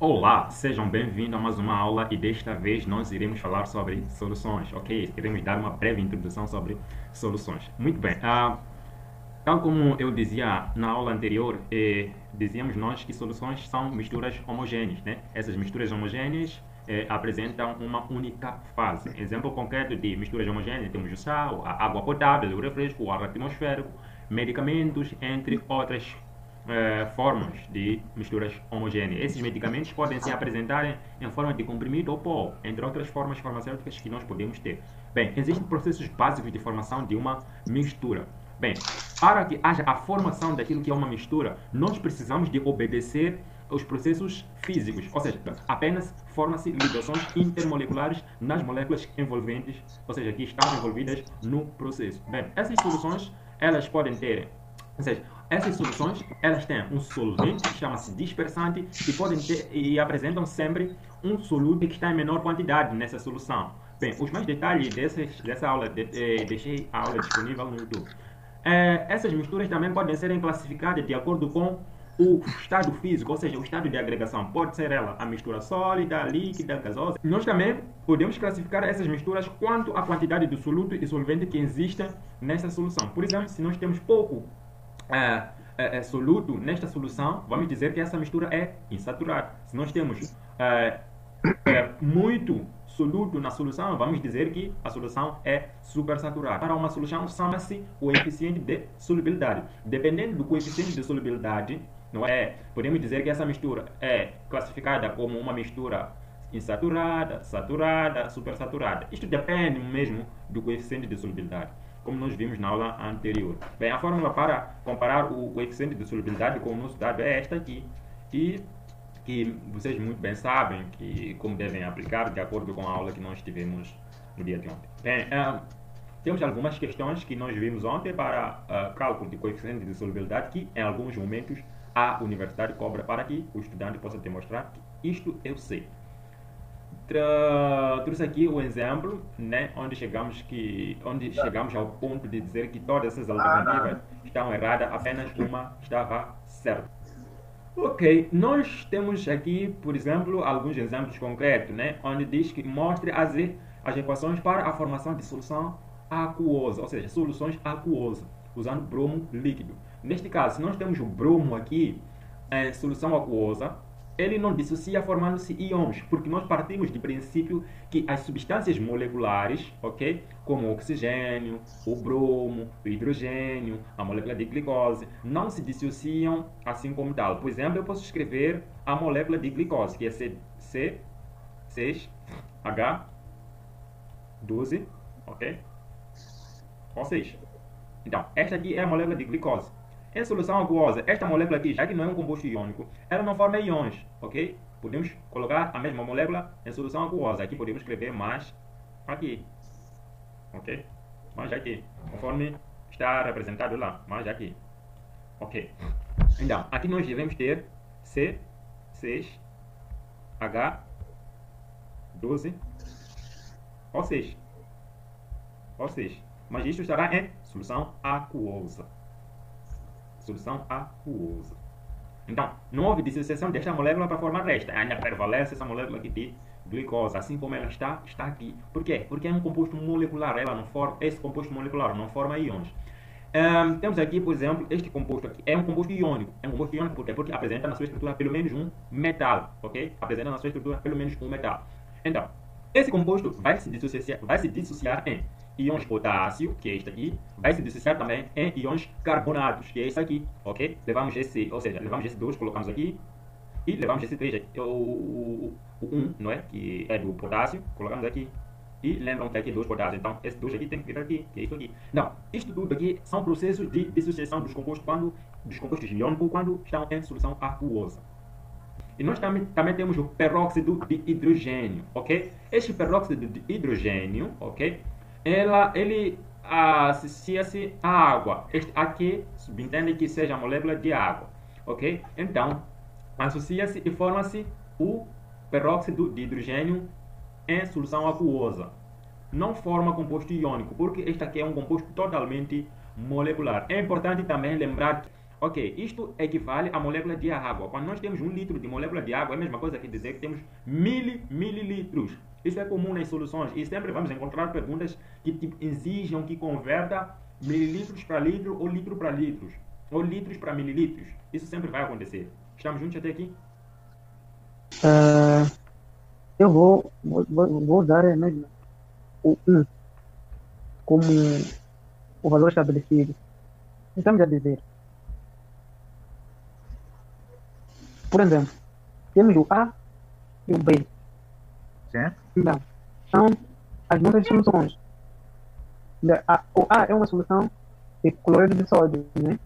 Olá, sejam bem-vindos a mais uma aula e desta vez nós iremos falar sobre soluções, ok? Iremos dar uma breve introdução sobre soluções. Muito bem, tal como eu dizia na aula anterior, dizíamos nós que soluções são misturas homogêneas, né? Essas misturas homogêneas apresentam uma única fase. Exemplo concreto de misturas homogêneas temos o sal, a água potável, o refresco, o ar atmosférico, medicamentos, entre outras formas de misturas homogêneas. Esses medicamentos podem se apresentar em forma de comprimido ou pó, entre outras formas farmacêuticas que nós podemos ter. Bem, existem processos básicos de formação de uma mistura. Bem, para que haja a formação daquilo que é uma mistura, nós precisamos de obedecer os processos físicos, ou seja, apenas forma-se ligações intermoleculares nas moléculas envolventes, ou seja, que estão envolvidas no processo. Bem, essas soluções, elas podem ter, ou seja, essas soluções, elas têm um solvente que chama-se dispersante e podem ter e apresentam sempre um soluto que está em menor quantidade nessa solução. Bem, os mais detalhes dessa aula, deixei a aula disponível no YouTube. Essas misturas também podem ser classificadas de acordo com o estado físico, ou seja, o estado de agregação. Pode ser ela a mistura sólida, líquida, gasosa. Nós também podemos classificar essas misturas quanto à quantidade de soluto e solvente que existe nessa solução. Por exemplo, se nós temos pouco soluto nesta solução, vamos dizer que essa mistura é insaturada. Se nós temos muito soluto na solução, vamos dizer que a solução é supersaturada. Para uma solução, chama-se coeficiente de solubilidade. Dependendo do coeficiente de solubilidade, não é? Podemos dizer que essa mistura é classificada como uma mistura insaturada, saturada, supersaturada. Isto depende mesmo do coeficiente de solubilidade, como nós vimos na aula anterior. Bem, a fórmula para comparar o coeficiente de solubilidade com o nosso dado é esta aqui, e que vocês muito bem sabem que como devem aplicar de acordo com a aula que nós tivemos no dia de ontem. Bem, temos algumas questões que nós vimos ontem para cálculo de coeficiente de solubilidade que em alguns momentos a universidade cobra para que o estudante possa demonstrar que isto eu sei. Trouxe aqui o exemplo, né, onde chegamos ao ponto de dizer que todas essas alternativas estão erradas, apenas uma estava certa. Ok, nós temos aqui, por exemplo, alguns exemplos concretos, né, onde diz que mostre as equações para a formação de solução aquosa, ou seja, soluções aquosas, usando bromo líquido. Neste caso, se nós temos o bromo aqui, solução aquosa, ele não dissocia formando-se íons, porque nós partimos do princípio que as substâncias moleculares, ok, como o oxigênio, o bromo, o hidrogênio, a molécula de glicose, não se dissociam assim como tal. Por exemplo, eu posso escrever a molécula de glicose, que é C6H12, ok? Ou seja, então, esta aqui é a molécula de glicose. Em solução aquosa, esta molécula aqui, já que não é um composto iônico, ela não forma íons, ok? Podemos colocar a mesma molécula em solução aquosa. Aqui podemos escrever mais aqui, ok? Mais aqui, conforme está representado lá, mais aqui, ok? Então, aqui nós devemos ter C6H12, ou seja, mas isto estará em solução aquosa. Solução aquosa. Então, não houve dissociação desta molécula para formar esta. Ainda prevalece essa molécula aqui de glicose, assim como ela está aqui. Por quê? Porque é um composto molecular. Esse composto molecular não forma íons. Temos aqui, por exemplo, este composto aqui. É um composto iônico. É um composto iônico por quê? Porque apresenta na sua estrutura pelo menos um metal. Ok? Apresenta na sua estrutura pelo menos um metal. Então, esse composto vai se dissociar em íons potássio, que é este aqui, vai se dissociar também em íons carbonatos, que é esse aqui, ok? Levamos esse, ou seja, levamos esse 2, colocamos aqui, e levamos esse 3, o 1, não é? Que é do potássio, colocamos aqui, e lembram que aqui é 2 potássio, então esse 2 aqui tem que vir aqui, que é isso aqui. Não, isto tudo aqui são processos de dissociação dos compostos iônicos quando estão em solução aquosa. E nós também temos o peróxido de hidrogênio, ok? Este peróxido de hidrogênio, ok? Ele associa-se à água. Este aqui subentende que seja a molécula de água, ok? Então, associa-se e forma-se o peróxido de hidrogênio em solução aquosa. Não forma composto iônico, porque este aqui é um composto totalmente molecular. É importante também lembrar que Ok, isto equivale à molécula de água. Quando nós temos 1 litro de molécula de água, é a mesma coisa que dizer que temos 1000 mililitros. Isso é comum nas soluções e sempre vamos encontrar perguntas que tipo, exijam que converta mililitros para litro ou litro para litros ou litros para mililitros. Isso sempre vai acontecer. Estamos juntos até aqui? Ah, eu vou usar mesmo o 1 como o valor estabelecido. Estamos a dizer, por exemplo, temos o A e o B. Certo? Então, são as nossas soluções. O A é uma solução de cloreto de sódio, né?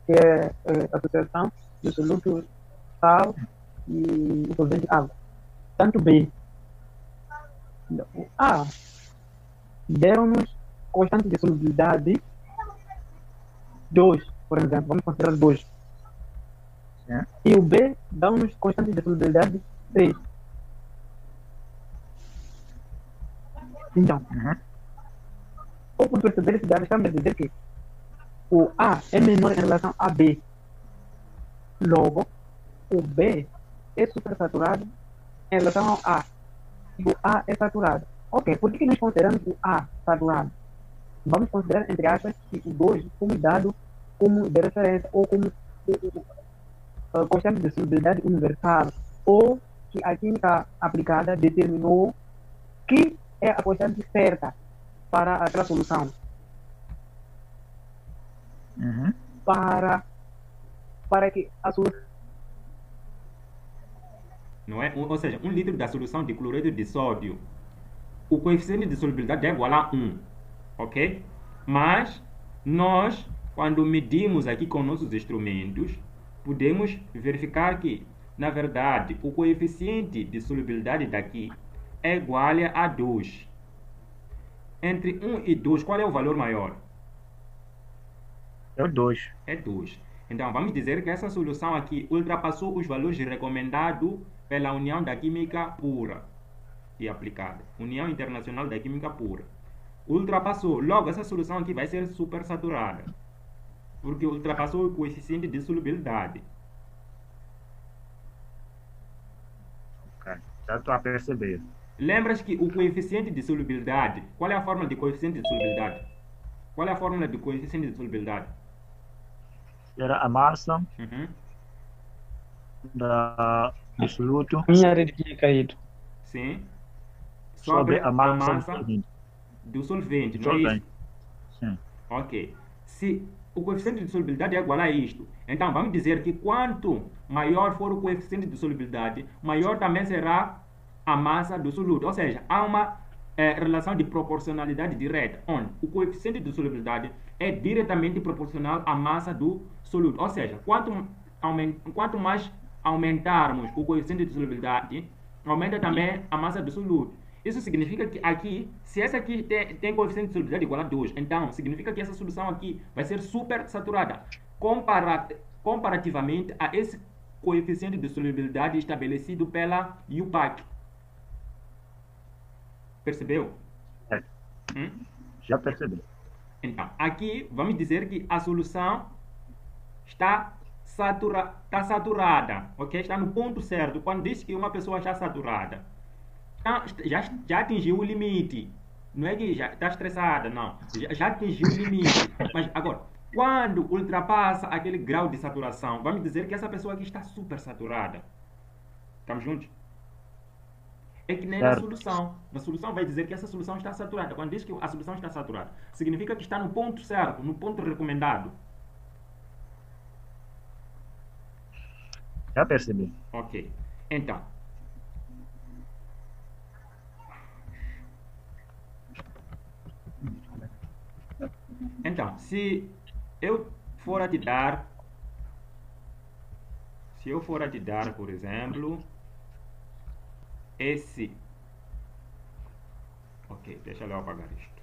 Que é a associação do soluto sal e o solvente água. Tanto B, o A deram-nos constante de solubilidade 2, por exemplo, vamos considerar 2. Certo? E o B dá-nos constante de solubilidade 3. Então, Uhum. ou por perceber esse dado, estamos a dizer que o A é menor em relação a B. Logo, o B é supersaturado em relação ao A. E o A é saturado. Ok, por que nós consideramos o A saturado? Vamos considerar, entre aspas, que o 2 como dado como de referência ou como constante de solubilidade universal, ou que a química aplicada determinou que é a constante certa para aquela solução, Uhum. para, para que a solução. Não é? Ou seja, 1 litro da solução de cloreto de sódio, o coeficiente de solubilidade é igual a 1, ok? Mas nós, quando medimos aqui com nossos instrumentos, podemos verificar que, na verdade, o coeficiente de solubilidade daqui é igual a 2. Entre 1 e 2, qual é o valor maior? É o 2. É 2. Então, vamos dizer que essa solução aqui ultrapassou os valores recomendados pela União da Química Pura e Aplicada. União Internacional da Química Pura. Ultrapassou. Logo, essa solução aqui vai ser supersaturada, porque ultrapassou o coeficiente de solubilidade. Ok. Já estou a perceber. Lembras que o coeficiente de solubilidade, qual é a fórmula de coeficiente de solubilidade? Qual é a fórmula de coeficiente de solubilidade? Era a massa Uhum. do soluto Minha rede tinha caído. Sim. sobre Sobre a a massa do massa solvente. do solvente, Do não é isso? solvente. Sim. Ok. Se o coeficiente de solubilidade é igual a isto, então vamos dizer que quanto maior for o coeficiente de solubilidade, maior também será a massa do soluto. Ou seja, há uma relação de proporcionalidade direta, onde o coeficiente de solubilidade é diretamente proporcional à massa do soluto. Ou seja, quanto mais aumentarmos o coeficiente de solubilidade, aumenta também a massa do soluto. Isso significa que aqui, se essa aqui tem coeficiente de solubilidade igual a 2, então significa que essa solução aqui vai ser super saturada comparativamente a esse coeficiente de solubilidade estabelecido pela UPAC. Percebeu? É. Hum? Já percebi. Então, aqui vamos dizer que a solução está saturada, ok? Está no ponto certo. Quando diz que uma pessoa está saturada, já atingiu o limite. Não é que já está estressada, não. Já atingiu o limite. Mas agora, quando ultrapassa aquele grau de saturação, vamos dizer que essa pessoa aqui está super saturada. Estamos juntos? É que nem na Certo. solução. Na solução vai dizer que essa solução está saturada. Quando diz que a solução está saturada, significa que está no ponto certo, no ponto recomendado. Já percebi. Ok. Então, se eu for a te dar, por exemplo, esse. Ok, deixa eu apagar isto.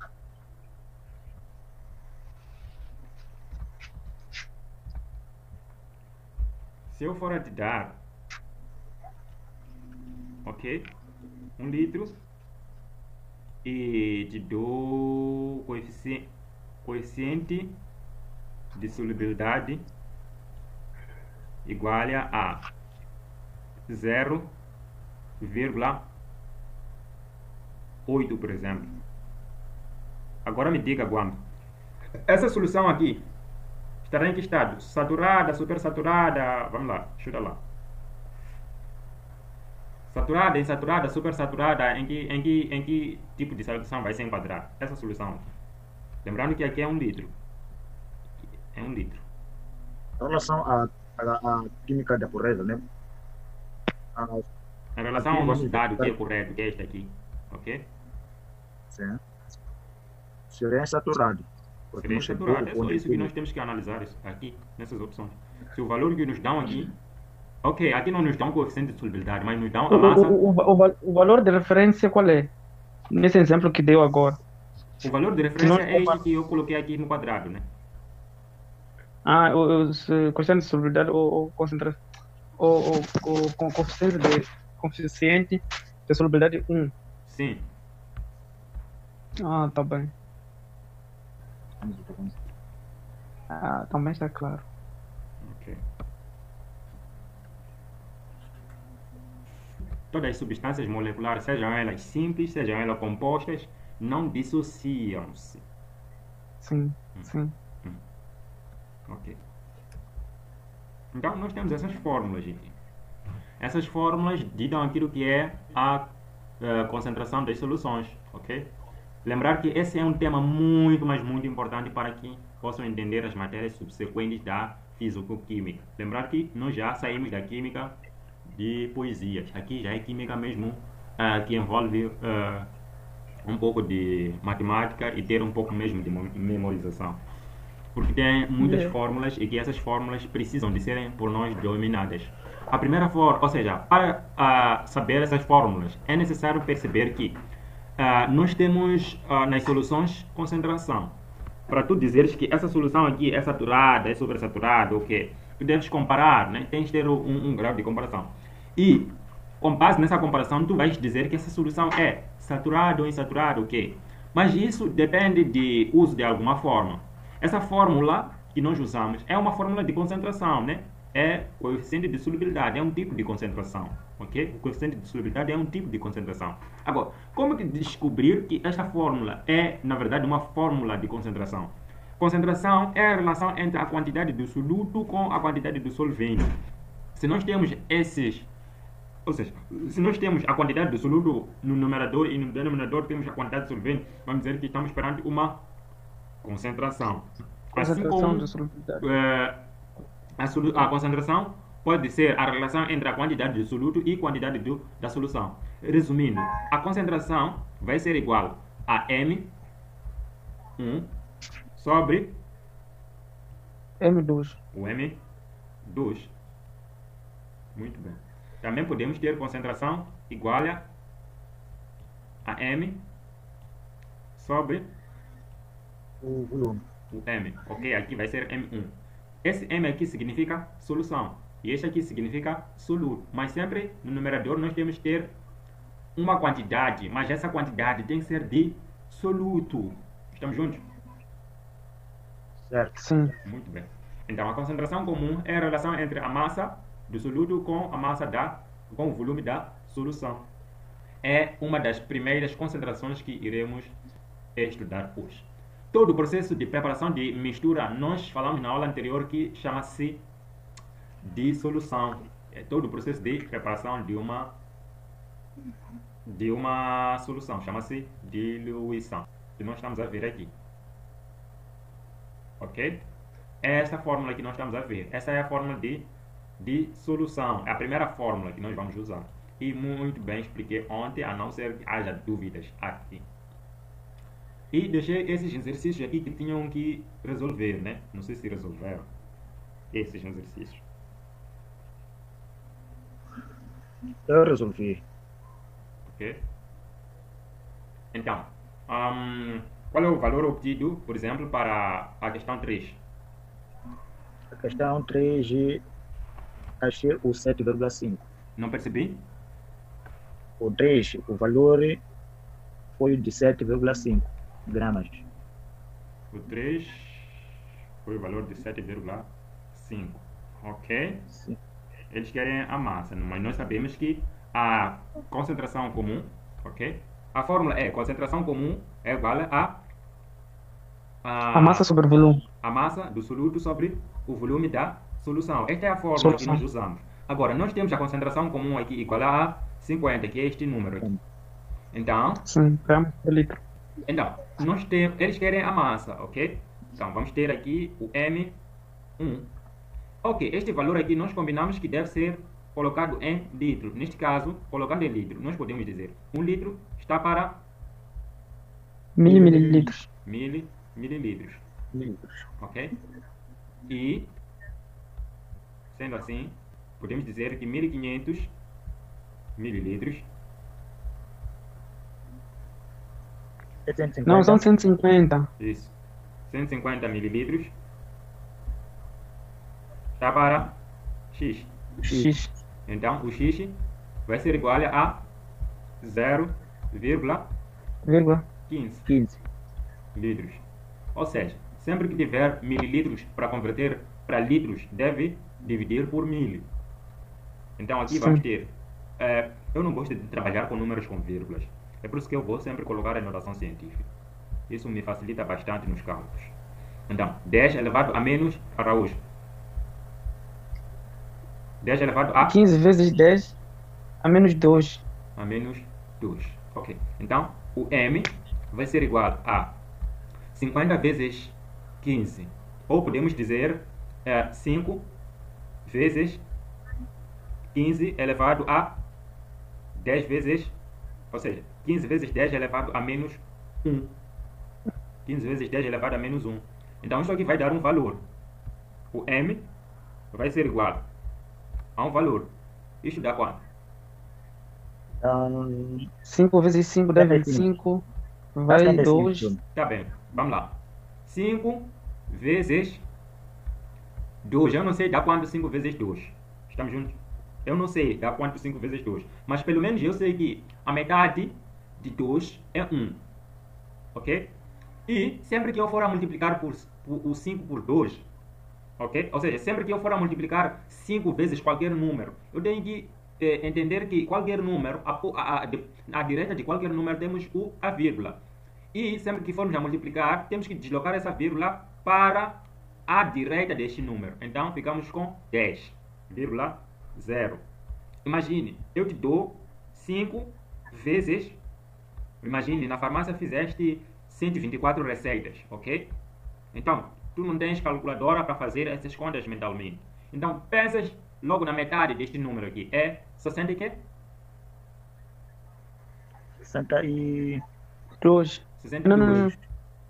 Se eu for a te dar, ok, 1 litro e te dou coeficiente de solubilidade igual a 0,8, por exemplo. Agora me diga, Guambo, essa solução aqui estará em que estado? Saturada, supersaturada? Vamos lá, chuta lá. Saturada, insaturada, supersaturada, em que tipo de solução vai se enquadrar? Essa solução aqui. Lembrando que aqui é 1 litro. É 1 litro. Em relação à química da pureza, né? Em relação Aqui ao nosso vamos dado que é verificar. correto, que é este aqui. Ok? Sim. Seria insaturado. Porque Seria não chegou insaturado. ao É só ponto isso que de nós temos que analisar aqui, nessas opções. Se o valor que nos dão aqui. Ok, aqui não nos dão coeficiente de solubilidade, mas nos dão O, a massa. o valor de referência qual é? Nesse exemplo que deu agora. O valor de Se nós referência é este que eu coloquei aqui no quadrado, né? os coeficientes de solubilidade ou concentração, ou coeficiente de solubilidade 1. Sim. Tá bem. Também está claro. Ok. Todas as substâncias moleculares, sejam elas simples, sejam elas compostas, não dissociam-se. Sim, sim. Ok. Então, nós temos essas fórmulas, gente. Essas fórmulas ditam aquilo que é a concentração das soluções, ok? Lembrar que esse é um tema muito, mas muito importante para que possam entender as matérias subsequentes da físico-química. Lembrar que nós já saímos da química de poesias. Aqui já é química mesmo, que envolve um pouco de matemática e ter um pouco mesmo de memorização. Porque tem muitas fórmulas e que essas fórmulas precisam de serem por nós dominadas. A primeira fórmula, ou seja, para saber essas fórmulas, é necessário perceber que nós temos nas soluções concentração. Para tu dizeres que essa solução aqui é saturada, é supersaturada, o que tu deves comparar, né? Tens de ter um grau de comparação. E com base nessa comparação, tu vais dizer que essa solução é saturada ou insaturada, o que? Mas isso depende de uso de alguma forma. Essa fórmula que nós usamos é uma fórmula de concentração, né? É coeficiente de solubilidade, é um tipo de concentração, ok? O coeficiente de solubilidade é um tipo de concentração. Agora, como que descobrir que esta fórmula é, na verdade, uma fórmula de concentração? Concentração é a relação entre a quantidade do soluto com a quantidade do solvente. Se nós temos ou seja, se nós temos a quantidade de soluto no numerador e no denominador temos a quantidade de solvente, vamos dizer que estamos perante uma concentração. Assim como de solubilidade. a concentração pode ser a relação entre a quantidade de soluto e quantidade da solução. Resumindo, a concentração vai ser igual a M1 sobre M2. o M2. Muito bem. Também podemos ter concentração igual a M sobre o volume. o M. Ok, aqui vai ser M1. Esse M aqui significa solução. E este aqui significa soluto. Mas sempre no numerador nós temos que ter uma quantidade. Mas essa quantidade tem que ser de soluto. Estamos juntos? Certo. Sim. Muito bem. Então a concentração comum é a relação entre a massa do soluto com a massa com o volume da solução. É uma das primeiras concentrações que iremos estudar hoje. Todo o processo de preparação de mistura, nós falamos na aula anterior que chama-se dissolução. É todo o processo de preparação de uma solução, chama-se diluição, que nós estamos a ver aqui. Ok? É esta fórmula que nós estamos a ver. Essa é a fórmula de dissolução. É a primeira fórmula que nós vamos usar. E muito bem expliquei ontem, a não ser que haja dúvidas aqui. E deixei esses exercícios aqui que tinham que resolver, né? Não sei se resolveram esses exercícios. Eu resolvi. Ok? Então, qual é o valor obtido, por exemplo, para a questão 3? A questão 3 achei o 7,5. Não percebi? O 3, o valor foi de 7,5 gramas. O 3 foi o valor de 7,5. ok? Sim. Eles querem a massa, mas nós sabemos que a concentração comum, ok? A fórmula é concentração comum é igual A massa a, sobre o volume. a massa do soluto sobre o volume da solução. Esta é a fórmula que Solução. nós usamos. Agora, nós temos a concentração comum aqui igual a 50, que é este número aqui. Então, Sim, gramas por litro. nós temos, eles querem a massa, ok? Então, vamos ter aqui o M1. Ok, este valor aqui nós combinamos que deve ser colocado em litro. Neste caso, colocando em litro, nós podemos dizer 1 litro está para Mililitros. mililitros, Litros. ok? E, sendo assim, podemos dizer que 1500 mililitros, 750. Não, são 150. isso, 150 mililitros está para X. X. Então, o X vai ser igual a 0,15 Vírgula. 15. litros. Ou seja, sempre que tiver mililitros para converter para litros, deve dividir por 1000. Então, aqui Sim. vamos ter... eu não gosto de trabalhar com números com vírgulas. É por isso que eu vou sempre colocar a notação científica. Isso me facilita bastante nos cálculos. Então, 10 elevado a menos Araújo. 10 elevado a 15 vezes 10 a menos 2. a menos 2. Ok. Então, o M vai ser igual a 50 vezes 15. Ou podemos dizer 5 vezes 15 elevado a 10 vezes... Ou seja, 15 vezes 10 elevado a menos 1. 15 vezes 10 elevado a menos 1. Então, isso aqui vai dar um valor. O M vai ser igual a um valor. Isso dá quanto? 5 vezes 5 dá 25. Vai 2. Tá bem, vamos lá. 5 vezes 2. Eu não sei dar quanto 5 vezes 2. Estamos juntos? Eu não sei dar quanto 5 vezes 2. Mas pelo menos eu sei que a metade de 2 é 1. Ok? E sempre que eu for a multiplicar o 5 por 2, ok? Ou seja, sempre que eu for a multiplicar 5 vezes qualquer número, eu tenho que entender que qualquer número, à direita de qualquer número temos a vírgula. E sempre que formos a multiplicar, temos que deslocar essa vírgula para a direita deste número. Então, ficamos com 10,0. Imagine, eu te dou 5 vezes... Imagine, na farmácia fizeste 124 receitas, ok? Então, tu não tens calculadora para fazer essas contas mentalmente. Então, pensas logo na metade deste número aqui. É 60 e quê? 2. 62. Não.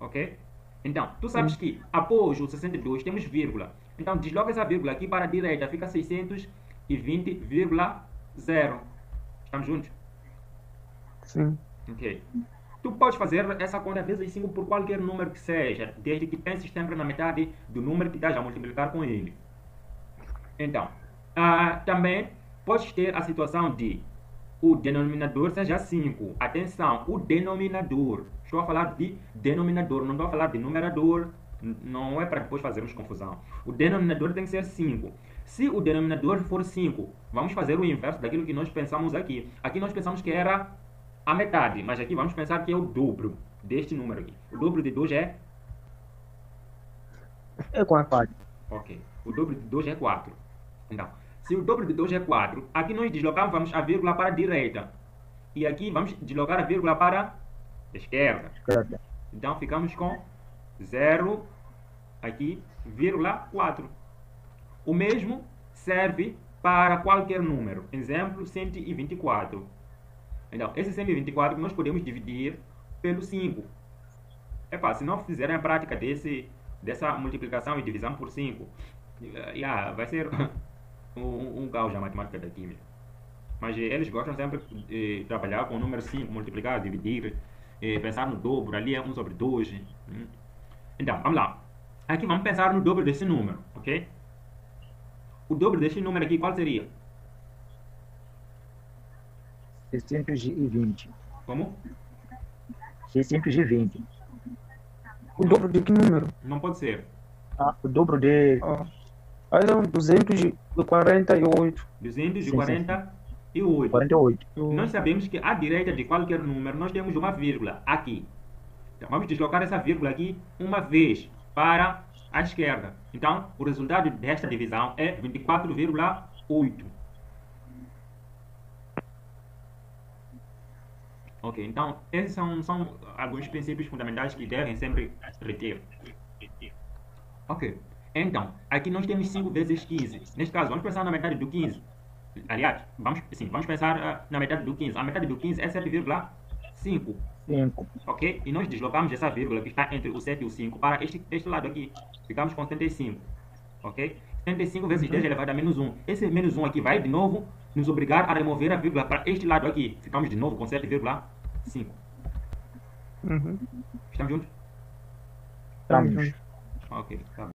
Ok? Então, tu sabes que após o 62 temos vírgula. Então, desloca essa vírgula aqui para a direita. Fica 620,0. Estamos juntos? Sim. Ok. Tu podes fazer essa conta vezes 5 por qualquer número que seja, desde que penses sempre na metade do número que estás a multiplicar com ele. Então, também podes ter a situação de o denominador seja 5. Atenção, o denominador. Estou a falar de denominador, não estou a falar de numerador. Não é para depois fazermos confusão. O denominador tem que ser 5. Se o denominador for 5, vamos fazer o inverso daquilo que nós pensamos aqui. Aqui nós pensamos que era a metade, mas aqui vamos pensar que é o dobro deste número aqui. O dobro de 2 é? É 4. Ok. O dobro de 2 é 4. Então, se o dobro de 2 é 4, aqui nós deslocamos a vírgula para a direita. E aqui vamos deslocar a vírgula para a esquerda. Então, ficamos com 0, aqui, vírgula 4. O mesmo serve para qualquer número. Exemplo, 124. Então, esse 124 nós podemos dividir pelo 5. Se não fizerem a prática dessa multiplicação e divisão por 5, vai ser um caos na matemática da química. Mas eles gostam sempre de trabalhar com o número 5, multiplicar, dividir, pensar no dobro, ali é 1 sobre 2. Então, vamos lá. Aqui vamos pensar no dobro desse número, ok? O dobro desse número aqui, qual seria? 620. Como? 620. O dobro de que número? Não pode ser. O dobro de... Aí são 248. 248. 48. Nós sabemos que à direita de qualquer número nós temos uma vírgula aqui. Então, vamos deslocar essa vírgula aqui uma vez para a esquerda. Então, o resultado desta divisão é 24,8. Ok, então, esses são alguns princípios fundamentais que devem sempre reter. Ok, então, aqui nós temos 5 vezes 15. Neste caso, vamos pensar na metade do 15. Aliás, vamos pensar na metade do 15. A metade do 15 é 7,5. 5. Ok? E nós deslocamos essa vírgula que está entre o 7 e o 5 para este lado aqui. Ficamos com 75. Ok? 75 vezes 10 elevado a menos 1. Esse menos 1 aqui vai de novo nos obrigar a remover a vírgula para este lado aqui. Ficamos de novo com 7,5. Uhum. Estamos juntos? Estamos. Ok, tá bem.